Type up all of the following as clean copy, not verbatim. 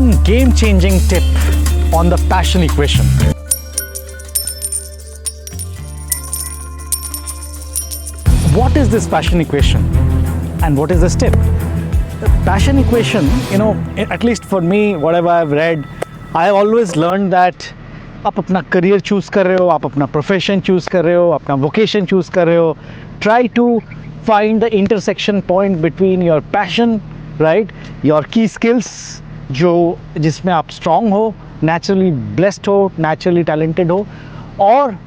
one game-changing tip on the passion equation. What is this passion equation and what is this tip? The passion equation, at least for me, whatever I've read, I always learned that आप अपना career choose कर रहे हो, आप अपना profession choose कर रहे हो, अपना वोकेशन चूज़ कर रहे हो, try to find the intersection point between your passion, right, your key skills जिसमें आप स्ट्रांग हो, नेचुरली ब्लेस्ड हो, नेचुरली टैलेंटेड हो, और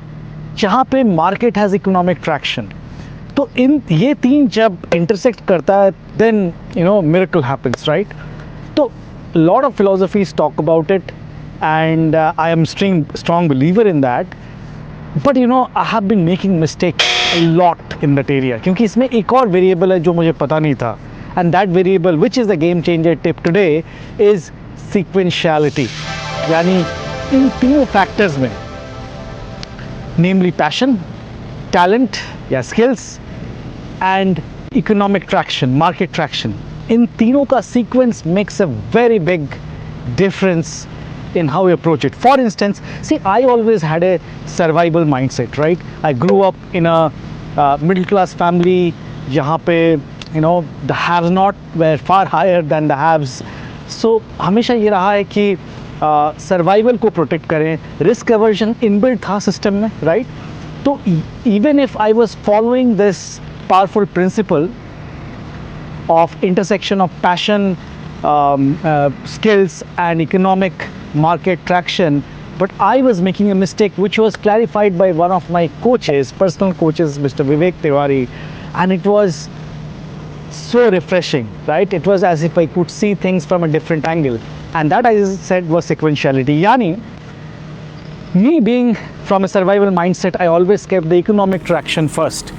जहाँ पे मार्केट हैज़ इकोनॉमिक ट्रैक्शन. तो ये तीन जब इंटरसेक्ट करता है, देन मिरेकल हैपेंस, राइट. तो lot of philosophies talk about it and I am strong believer in that, but I have been making mistakes a lot in that area, क्योंकि इसमें एक और वेरिएबल है जो मुझे पता नहीं था, and that variable which is the game changer tip today is sequentiality. यानी इन तीनों फैक्टर्स में, namely passion, talent या skills and economic traction, market traction, इन तीनों का sequence makes a very big difference in how we approach it. For instance, see, I always had a survival mindset, right? I grew up in a middle class family जहाँ पे the haves not were far higher than the haves. So हमेशा ये रहा है कि survival को protect करें, risk aversion inbuilt था सिस्टम में, राइट. तो even if I was following this powerful principle of intersection of passion, skills and economic market traction, but I was making a mistake which was clarified by one of my coaches, personal coaches, Mr. Vivek Tiwari, and it was so refreshing, right? It was as if I could see things from a different angle, and that, I said, was sequentiality. Yani, me being from a survival mindset, I always kept the economic traction first.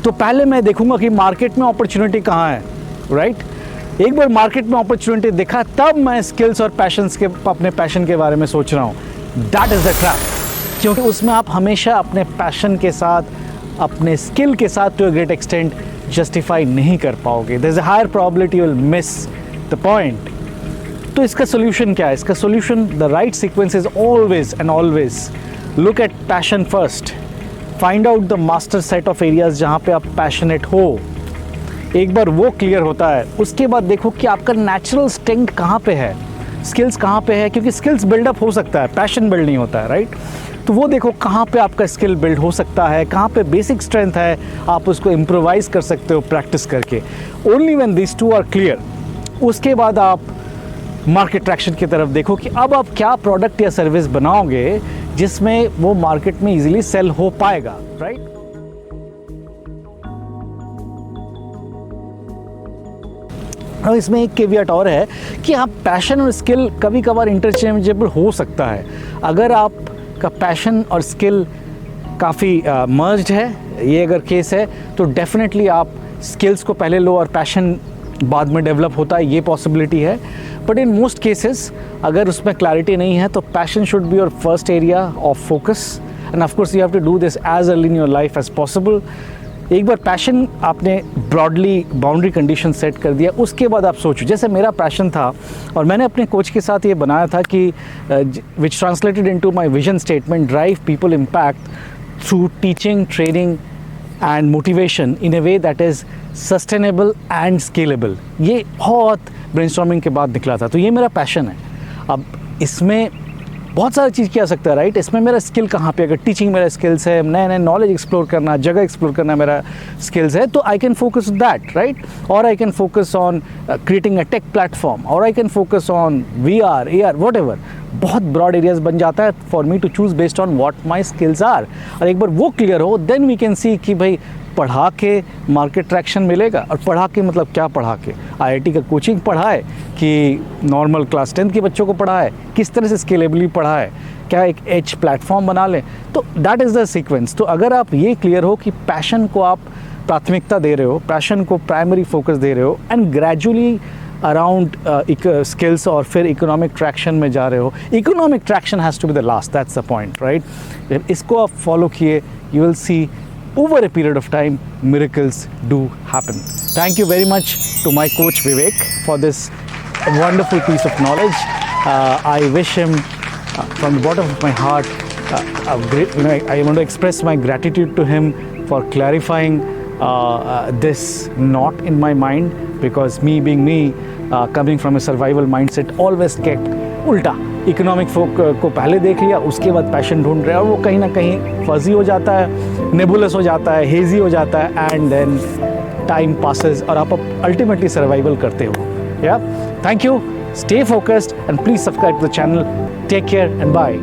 तो पहले मैं देखूंगा कि market में opportunity कहाँ है, right. एक बार market में अपॉर्चुनिटी देखा, तब मैं स्किल्स और अपने पैशन के बारे में सोच रहा हूँ. दैट इज़ द ट्रैप, क्योंकि उसमें आप हमेशा अपने पैशन के साथ, अपने स्किल के साथ to a great extent justify नहीं कर पाओगे. There is a higher probability you will miss the point. तो इसका सोल्यूशन क्या है? इसका solution, the right sequence is always and always look at passion first, find out the master set of areas जहाँ पे आप पैशनेट हो. एक बार वो क्लियर होता है, उसके बाद देखो कि आपका नेचुरल स्ट्रेंथ कहाँ पे है, स्किल्स कहाँ पे है, क्योंकि स्किल्स बिल्डअप हो सकता है, पैशन बिल्ड नहीं होता है, राइट. तो वो देखो कहाँ पे आपका स्किल बिल्ड हो सकता है, कहाँ पे बेसिक स्ट्रेंथ है, आप उसको इम्प्रोवाइज कर सकते हो प्रैक्टिस करके. Only when this two are clear, उसके बाद आप मार्केट ट्रैक्शन की तरफ देखो कि अब आप क्या प्रोडक्ट या सर्विस बनाओगे जिसमें वो मार्केट में इजीली सेल हो पाएगा, राइट. और इसमें एक केवियट और है कि हाँ, पैशन और स्किल कभी कभार इंटरचेंजेबल हो सकता है. अगर आपका पैशन और स्किल काफ़ी मर्ज्ड है, ये अगर केस है, तो डेफिनेटली आप स्किल्स को पहले लो और पैशन बाद में डेवलप होता है, ये पॉसिबिलिटी है. बट इन मोस्ट केसेस अगर उसमें क्लैरिटी नहीं है, तो passion should be your first area of focus, and of course you have to do this as early in your life as possible. एक बार पैशन आपने ब्रॉडली बाउंड्री कंडीशन सेट कर दिया, उसके बाद आप सोचो. जैसे मेरा पैशन था और मैंने अपने कोच के साथ ये बनाया था कि which translated into my vision statement, drive people impact through teaching, training and motivation in a way that is sustainable and scalable. ये बहुत ब्रेनस्टॉर्मिंग के बाद निकला था. तो ये मेरा पैशन है. अब इसमें बहुत सारी चीज़ किया सकता है, राइट. इसमें मेरा स्किल कहाँ पे, अगर टीचिंग मेरा स्किल्स है, नए नए नॉलेज एक्सप्लोर करना, जगह एक्सप्लोर करना मेरा स्किल्स है, तो I can focus that, right. और I can focus on creating a tech platform, और I can focus on VR, AR, whatever. बहुत ब्रॉड एरियाज बन जाता है for me to choose based on what my skills are. और एक बार वो clear हो, देन वी कैन सी कि भाई पढ़ा के मार्केट ट्रैक्शन मिलेगा. और पढ़ा के मतलब क्या पढ़ा के? IIT का कोचिंग पढ़ाए कि नॉर्मल क्लास 10 के बच्चों को पढ़ाए, किस तरह से स्केलेबली पढ़ाए, क्या एक एज प्लेटफॉर्म बना लें. तो दैट इज़ द सीक्वेंस. तो अगर आप ये क्लियर हो कि पैशन को आप प्राथमिकता दे रहे हो, पैशन को प्राइमरी फोकस दे रहे हो, एंड ग्रेजुअली अराउंड स्किल्स और फिर इकोनॉमिक ट्रैक्शन में जा रहे हो. Economic traction has to be the last, that's the point, right. इसको आप फॉलो किए, you will see over a period of time miracles do happen. Thank you very much to my coach Vivek for this wonderful piece of knowledge, I wish him from the bottom of my heart a great, I want to express my gratitude to him for clarifying this knot in my mind, because me being me, coming from a survival mindset, always kept उल्टा economic फोक को पहले देख लिया, उसके बाद passion ढूंढ रहे हैं, और वो कहीं ना कहीं फजी हो जाता है, नेबुलस हो जाता है, हेजी हो जाता है, एंड देन टाइम पासेस और आप अल्टीमेटली सर्वाइवल करते हो. या thank you, stay focused and please subscribe to the channel. Take care and bye.